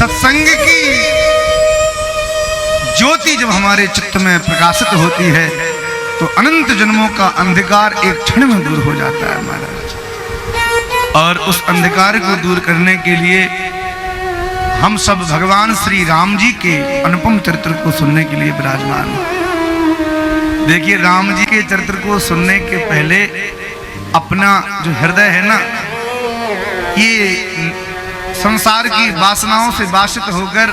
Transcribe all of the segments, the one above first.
सत्संग की ज्योति जब हमारे चित्त में प्रकाशित होती है तो अनंत जन्मों का अंधकार एक क्षण में दूर हो जाता है महाराज। और उस अंधकार को दूर करने के लिए हम सब भगवान श्री राम जी के अनुपम चरित्र को सुनने के लिए विराजमान हैं। देखिए, राम जी के चरित्र को सुनने के पहले अपना जो हृदय है ना, ये संसार की वासनाओं से वासित होकर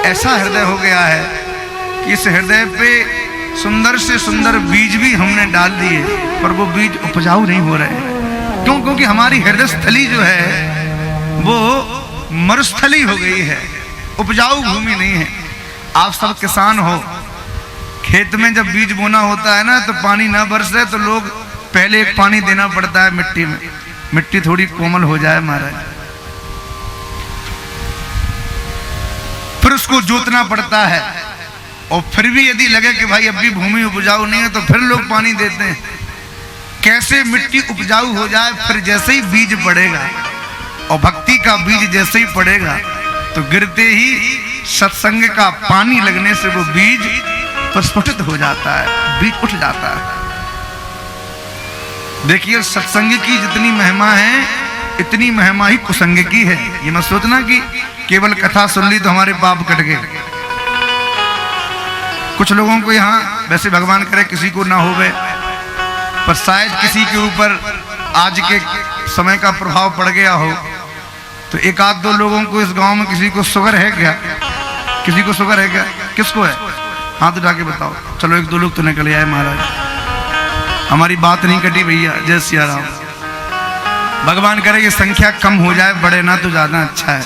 ऐसा हृदय हो गया है कि इस हृदय पे सुंदर से सुंदर बीज भी हमने डाल दिए पर वो बीज उपजाऊ नहीं हो रहे हैं। क्यों? क्योंकि हमारी हृदय स्थली जो है वो मरुस्थली हो गई है, उपजाऊ भूमि नहीं है। आप सब किसान हो, खेत में जब बीज बोना होता है ना तो पानी ना बरसे तो लोग पहले एक पानी देना पड़ता है मिट्टी में, मिट्टी थोड़ी कोमल हो जाए महाराज, फिर उसको जोतना पड़ता है। और फिर भी यदि लगे कि भाई अब भी भूमि उपजाऊ नहीं है तो फिर लोग पानी देते हैं। कैसे मिट्टी उपजाऊ हो जाए? फिर जैसे ही बीज पड़ेगा और भक्ति का बीज जैसे ही पड़ेगा तो गिरते ही सत्संग का पानी लगने से वो बीज प्रस्फुटित हो जाता है, बीज उठ जाता है। देखिए, सत्संग की जितनी महिमा है इतनी महिमा ही कुसंग की है। ये मत सोचना कि केवल कथा सुन ली तो हमारे पाप कट गए। कुछ लोगों को यहाँ, वैसे भगवान करे किसी को ना होवे, पर शायद किसी के ऊपर आज के समय का प्रभाव पड़ गया हो, तो एक आध दो लोगों को इस गांव में किसी को शुगर है क्या? किसी को शुगर है क्या? किसको है? हाथ उठा के बताओ। चलो, एक दो लोग तो निकल आए महाराज। हमारी बात नहीं कटी भैया। जय सिया राम। भगवान करे ये संख्या कम हो जाए, बढ़े ना तो ज्यादा अच्छा है,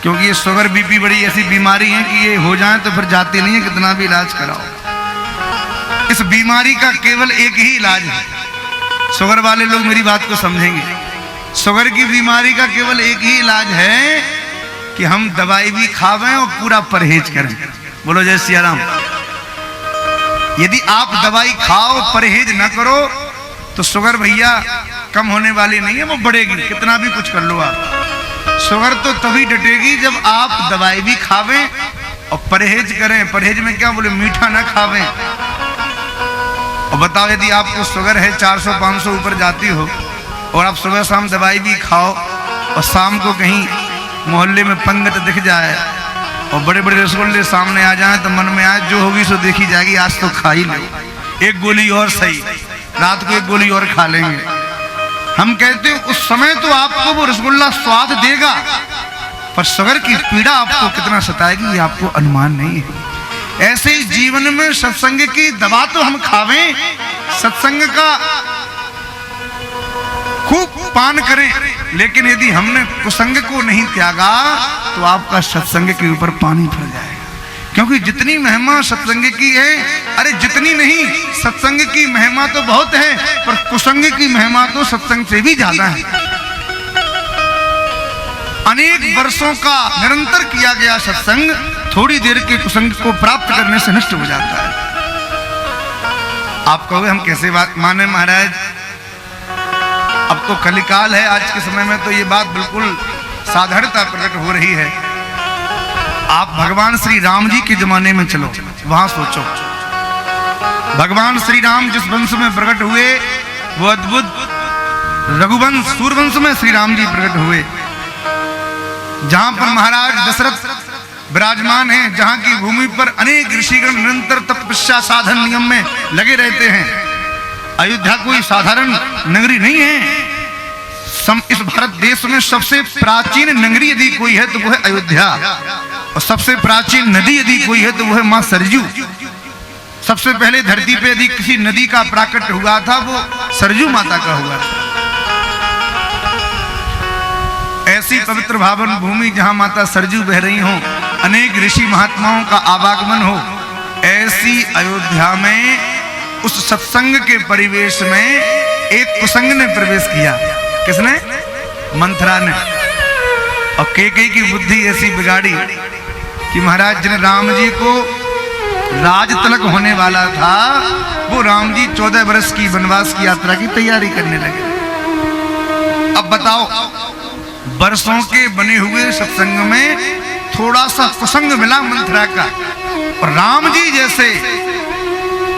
क्योंकि ये शुगर बीपी बड़ी ऐसी बीमारी है कि ये हो जाए तो फिर जाती नहीं है, कितना भी इलाज कराओ। इस बीमारी का केवल एक ही इलाज है। शुगर वाले लोग मेरी बात को समझेंगे। शुगर की बीमारी का केवल एक ही इलाज है कि हम दवाई भी खावें और पूरा परहेज करें। बोलो जय सिया राम। यदि आप दवाई खाओ, परहेज ना करो तो शुगर भैया कम होने वाली नहीं है, वो बढ़ेगी, कितना भी कुछ कर लो आप। शुगर तो तभी डटेगी जब आप दवाई भी खावें और परहेज करें। परहेज में क्या? बोले मीठा ना खावें। और बताओ, यदि आपको शुगर है 400-500 ऊपर जाती हो और आप सुबह शाम दवाई भी खाओ और शाम को कहीं मोहल्ले में पंगत दिख जाए और बड़े बड़े रसगुल्ले सामने आ जाए तो मन में आए जो होगी सो देखी जाएगी, आज तो खा ही लो, एक गोली और सही, रात को एक गोली और खा लेंगे। हम कहते हैं उस समय तो आपको वो रसगुल्ला स्वाद देगा, पर शुगर की पीड़ा आपको कितना सताएगी ये आपको अनुमान नहीं है। ऐसे ही जीवन में सत्संग की दवा तो हम खावें, सत्संग का खूब पान करें, लेकिन यदि हमने कुसंग को नहीं त्यागा तो आपका सत्संग के ऊपर पानी फिर जाएगा। क्योंकि जितनी महिमा सत्संग की है, अरे जितनी नहीं, सत्संग की महिमा तो बहुत है, पर कुसंग की महिमा तो सत्संग से भी ज्यादा है। अनेक वर्षों का निरंतर किया गया सत्संग थोड़ी देर के कुसंग को प्राप्त करने से नष्ट हो जाता है। आप कहोगे हम कैसे बात माने महाराज, अब तो कलिकाल है, आज के समय में तो ये बात बिल्कुल साधारणता प्रकट हो रही है। आप भगवान श्री राम जी के जमाने में चलो, वहां सोचो, भगवान श्री राम जिस वंश में प्रकट हुए वो अद्भुत रघुवंश सूर्यवंश में श्री राम जी प्रकट हुए, जहां पर महाराज दशरथ विराजमान हैं, जहां की भूमि पर अनेक ऋषिगण निरंतर तपस्या साधन नियम में लगे रहते हैं। अयोध्या कोई साधारण नगरी नहीं है। इस भारत देश में सबसे प्राचीन नगरी यदि कोई है तो वो है अयोध्या, और सबसे प्राचीन नदी यदि कोई है तो वो है मां सरजू। सबसे पहले धरती पे यदि किसी नदी का प्राकट्य हुआ था वो सरजू माता का हुआ था। ऐसी पवित्र भावन भूमि जहां माता सरजू बह रही हो, अनेक ऋषि महात्माओं का आवागमन हो, ऐसी अयोध्या में उस सत्संग के परिवेश में एक कुसंग ने प्रवेश किया। किसने? मंथरा ने। और कैकेयी की बुद्धि ऐसी बिगाड़ी कि महाराज जिन राम जी को राज तिलक होने वाला था वो राम जी 14 वर्ष की वनवास की यात्रा की तैयारी करने लगे। अब बताओ, वर्षों के बने हुए सत्संग में थोड़ा सा कुसंग मिला मंथरा का, और राम जी जैसे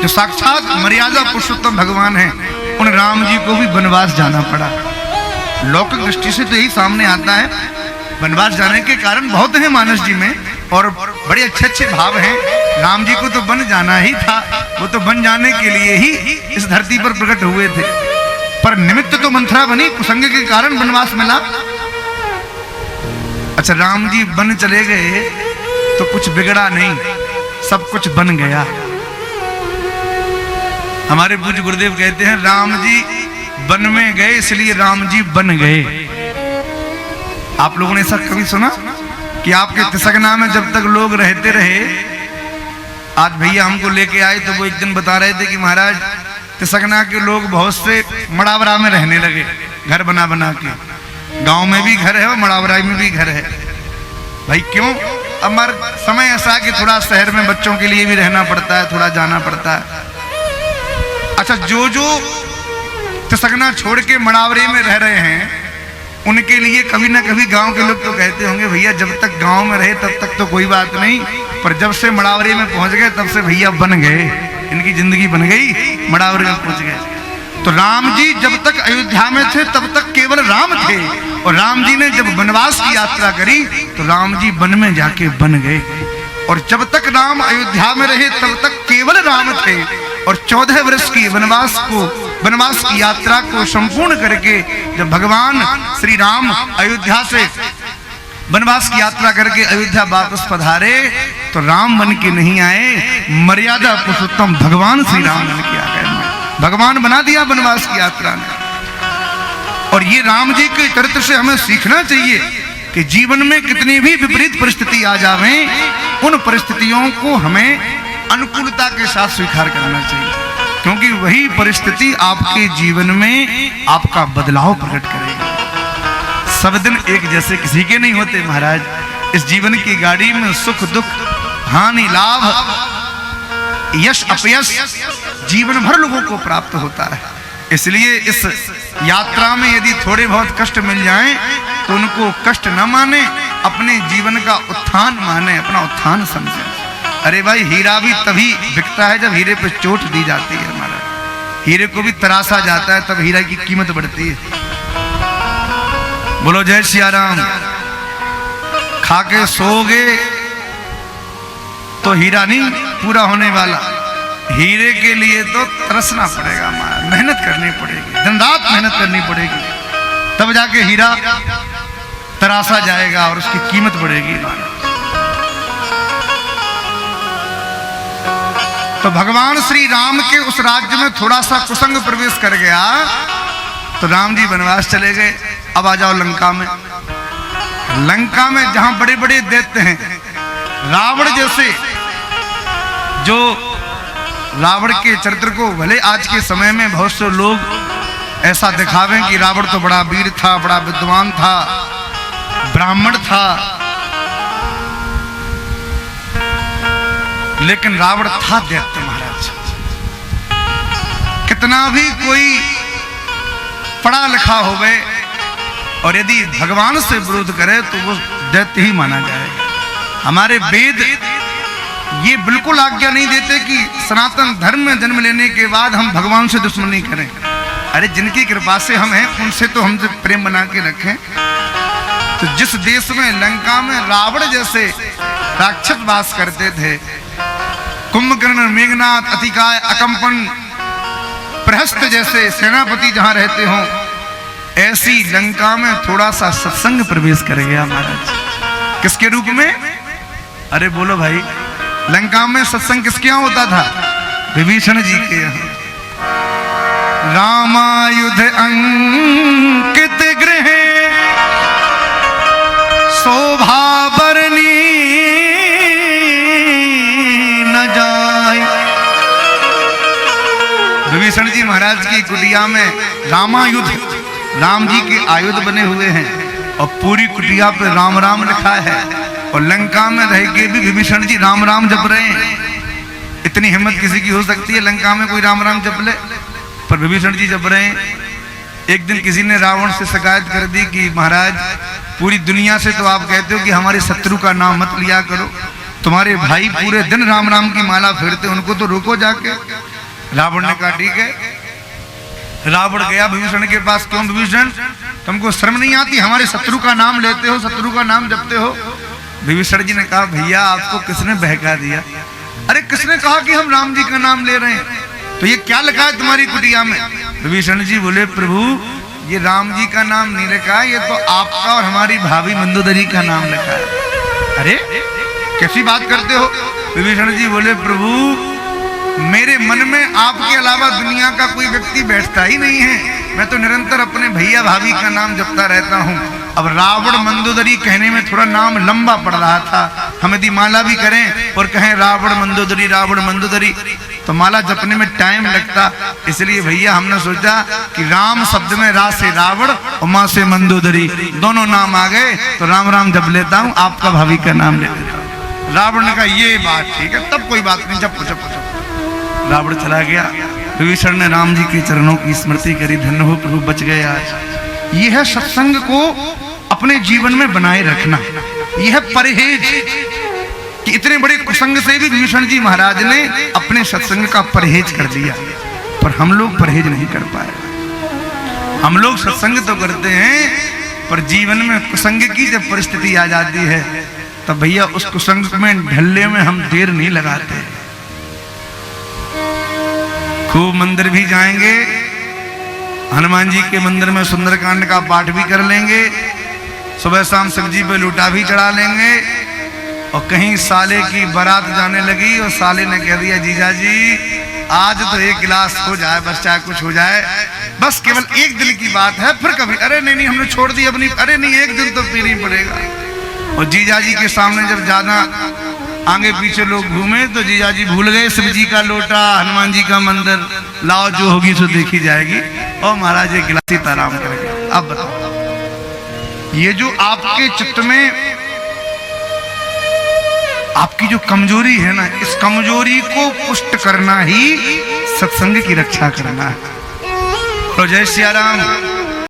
जो साक्षात मर्यादा पुरुषोत्तम भगवान हैं, उन राम जी को भी वनवास जाना पड़ा। लौकिक दृष्टि से तो यही सामने आता है, वनवास जाने के कारण बहुत हैं मानस जी में, और बड़े अच्छे अच्छे भाव हैं। राम जी को तो वन जाना ही था, वो तो वन जाने के लिए ही इस धरती पर प्रकट हुए थे, पर निमित्त तो मंथरा बनी, कुसंग के कारण वनवास मिला। अच्छा, राम जी वन चले गए तो कुछ बिगड़ा नहीं, सब कुछ बन गया। हमारे पूज्य गुरुदेव कहते हैं राम जी वन में गए इसलिए राम जी बन गए। आप लोगों ने ऐसा कभी सुना कि आपके तिसगना में जब तक लोग रहते रहे, आज भैया हमको लेके आए तो वो एक दिन बता रहे थे कि महाराज तिसगना के लोग बहुत से मड़ावरा में रहने लगे, घर बना बना के। गांव में भी घर है और मड़ावरा में भी घर है। भाई क्यों? हमारा समय ऐसा कि थोड़ा शहर में बच्चों के लिए भी रहना पड़ता है, थोड़ा जाना पड़ता है। अच्छा, जो जो तिसगना छोड़ के मड़ावरे में रह रहे हैं, उनके लिए कभी ना कभी गांव के लोग तो कहते होंगे भैया जब तक गांव में रहे तब तक तो कोई बात नहीं, पर जब से मड़ावरे में पहुंच गए तब से भैया बन गए, इनकी जिंदगी बन गई, मड़ावरे में पहुंच गए। तो राम जी जब तक अयोध्या में थे तब तक केवल राम थे, और राम जी ने जब वनवास की यात्रा करी तो राम जी वन में जाके बन गए। और जब तक राम अयोध्या में रहे तब तक केवल राम थे, और 14 वर्ष की वनवास की यात्रा को संपूर्ण करके जब भगवान श्री राम अयोध्या से वनवास की यात्रा करके अयोध्या वापस पधारे तो राम बन के नहीं आए, मर्यादा पुरुषोत्तम भगवान श्री राम बन के आ गए। भगवान बना दिया वनवास की यात्रा में। और ये राम जी के चरित्र से हमें सीखना चाहिए कि जीवन में कितनी भी विपरीत परिस्थिति आ जावे, उन परिस्थितियों को हमें अनुकूलता के साथ स्वीकार करना चाहिए, क्योंकि वही परिस्थिति आपके जीवन में आपका बदलाव प्रकट करेगी। सब दिन एक जैसे किसी के नहीं होते महाराज। इस जीवन की गाड़ी में सुख दुख, हानि लाभ, यश अपयश जीवन भर लोगों को प्राप्त होता है। इसलिए इस यात्रा में यदि थोड़े बहुत कष्ट मिल जाएं तो उनको कष्ट न माने, अपने जीवन का उत्थान माने, अपना उत्थान समझे। अरे भाई, हीरा भी तभी बिकता है जब हीरे पे चोट दी जाती है। हमारा हीरे को भी तरासा जाता है तब हीरा की कीमत बढ़ती है। बोलो जय सिया राम। खा के सोओगे तो हीरा नहीं पूरा होने वाला, हीरे के लिए तो तरसना पड़ेगा, हमारा मेहनत करनी पड़ेगी, दिन रात मेहनत करनी पड़ेगी, तब जाके हीरा तरासा जाएगा और उसकी कीमत बढ़ेगी। तो भगवान श्री राम के उस राज्य में थोड़ा सा कुसंग प्रवेश कर गया तो राम जी वनवास चले गए। अब आ जाओ लंका में। लंका में जहां बड़े बड़े दैत्य हैं, रावण जैसे, जो रावण के चरित्र को भले आज के समय में बहुत से लोग ऐसा दिखावें कि रावण तो बड़ा वीर था, बड़ा विद्वान था, ब्राह्मण था, लेकिन रावण था दैत्य महाराज। कितना भी कोई पढ़ा लिखा हो गए और यदि भगवान से विरोध करे तो वो दैत्य ही माना जाएगा। हमारे वेद ये बिल्कुल आज्ञा नहीं देते कि सनातन धर्म में जन्म लेने के बाद हम भगवान से दुश्मनी करें। अरे जिनकी कृपा से हम हैं उनसे तो हम प्रेम बना के रखें। तो जिस देश में लंका में रावण जैसे राक्षस वास करते थे, कुंभकर्ण, मेघनाथ, अतिकाय, अकंपन, प्रहस्त जैसे सेनापति जहां रहते हो, ऐसी लंका में थोड़ा सा सत्संग प्रवेश कर गया महाराज। किसके रूप में? अरे बोलो भाई, लंका में सत्संग किसके यहाँ होता था? विभीषण जी के यहाँ। रामायुध अंकित गृह शोभा बरनी न जाय। विभीषण जी महाराज की कुटिया में रामायुध, राम जी के आयुध बने हुए हैं और पूरी कुटिया पे राम राम लिखा है। और लंका में रह के भी विभीषण जी राम राम जप रहे हैं। इतनी हिम्मत किसी की हो सकती है लंका में कोई राम राम जप ले? पर विभीषण जी जप रहे हैं। एक दिन किसी ने रावण से शिकायत कर दी कि महाराज पूरी दुनिया से तो आप कहते हो कि हमारे शत्रु का नाम मत लिया करो, तुम्हारे भाई पूरे दिन राम राम की माला फेरते, उनको तो रोको जाके। रावण ने कहा ठीक है। रावण गया विभीषण के पास, क्यों विभीषण तुमको शर्म नहीं आती, हमारे शत्रु का नाम लेते हो, शत्रु का नाम जपते हो। विभीषण जी ने कहा भैया आपको किसने बहका दिया? अरे किसने कहा कि हम राम जी का नाम ले रहे हैं? तो ये क्या लिखा है तुम्हारी कुटिया में? विभीषण जी बोले प्रभु ये राम जी का नाम नहीं लिखा है, ये तो आपका और हमारी भाभी मंदोदरी का नाम लिखा है। अरे कैसी बात करते हो? विभीषण जी बोले प्रभु मेरे मन में आपके अलावा दुनिया का कोई व्यक्ति बैठता ही नहीं है, मैं तो निरंतर अपने भैया भाभी का नाम जपता रहता हूँ। अब रावण मंदोदरी कहने में थोड़ा नाम लंबा पड़ रहा था, हम यदि माला भी करें और कहें रावण मंदोदरी तो माला जपने में टाइम लगता, इसलिए भैया हमने सोचा कि राम शब्द में रा से रावण और माँ से मंदोदरी दोनों नाम आ गए तो राम राम जप लेता हूँ, आपका भाभी का नाम ले लेता हूँ। रावण ने कहा ये बात ठीक है, तब कोई बात नहीं, जप जप। रावण चला गया। विभीषण ने राम जी के चरणों की स्मृति करी, धन्य हो प्रभु बच गए आज। यह है सत्संग को अपने जीवन में बनाए रखना, यह है परहेज। कि इतने बड़े कुसंग से भी विभीषण जी महाराज ने अपने सत्संग का परहेज कर दिया, पर हम लोग परहेज नहीं कर पाए। हम लोग सत्संग तो करते हैं, पर जीवन में कुसंग की जब परिस्थिति आ जाती है तब भैया उस कुसंग में ढलने में हम देर नहीं लगाते। खूब मंदिर भी जाएंगे, हनुमान जी के मंदिर में सुंदरकांड का पाठ भी कर लेंगे, सुबह शाम शिव जी पे लूटा भी चढ़ा लेंगे, और कहीं साले की बारात जाने लगी और साले ने कह दिया जीजा जी आज तो एक गिलास हो जाए, बस चाहे कुछ हो जाए, बस केवल एक दिन की बात है, फिर कभी अरे नहीं हमने छोड़ दी अपनी, अरे नहीं एक दिन तो पीना ही पड़ेगा। और जीजा जी के सामने जब ज्यादा आगे पीछे लोग घूमे तो जीजा जी भूल गए शिव जी का लोटा, हनुमान जी का मंदिर, लाओ जो होगी सो देखी जाएगी, और महाराज एक गिलास आराम कर गए। अब बताओ ये जो आपके चित्त में आपकी जो कमजोरी है ना, इस कमजोरी को पुष्ट करना ही सत्संग की रक्षा करना है। तो जय सिया राम।